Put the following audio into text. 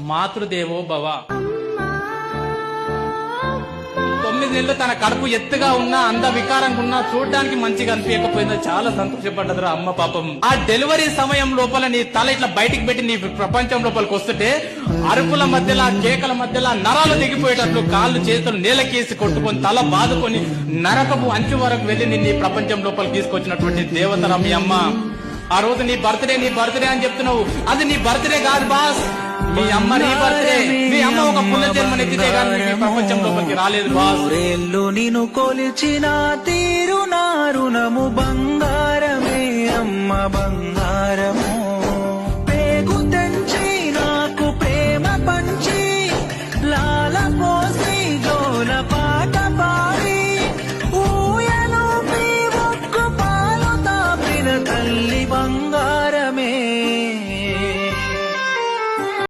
మాతృదేవో భవ. 9 నెలలు తన కడుపు ఎత్తుగా ఉన్నా, అంద వికారంగా ఉన్నా, చూడడానికి మంచిగా అనిపించకపోయిందో చాలా సంతోషపడ్డదిరా అమ్మ పాపం. ఆ డెలివరీ సమయం లోపల నీ తల ఇట్లా బయటికి పెట్టి నీ ప్రపంచం లోపలికి వస్తుంటే అరుపుల మధ్యలో, కేకల మధ్యలో నరాలు దిగిపోయేటట్లు కాళ్ళు చేతులు నేలకేసి కొట్టుకొని తల బాదుకొని నరకపు అంచు వరకు వెళ్లి నీ ప్రపంచం లోపలికి తీసుకొచ్చినటువంటి దేవతరా మీ అమ్మ. ఆ రోజు నీ బర్త్డే అని చెప్తున్నావు, అది నీ బర్త్డే కాదు బాస్, మీ అమ్మ నీ బర్త్డే. మీ అమ్మ ఒక పునర్జన్మనెత్తితే గాని మీ ప్రపంచం లోపలికి రాలేదు బాస్. రేళ్ళు నిన్ను కొలిచిన తీరు నా రుణము బంగారమే అమ్మ బంగారమే.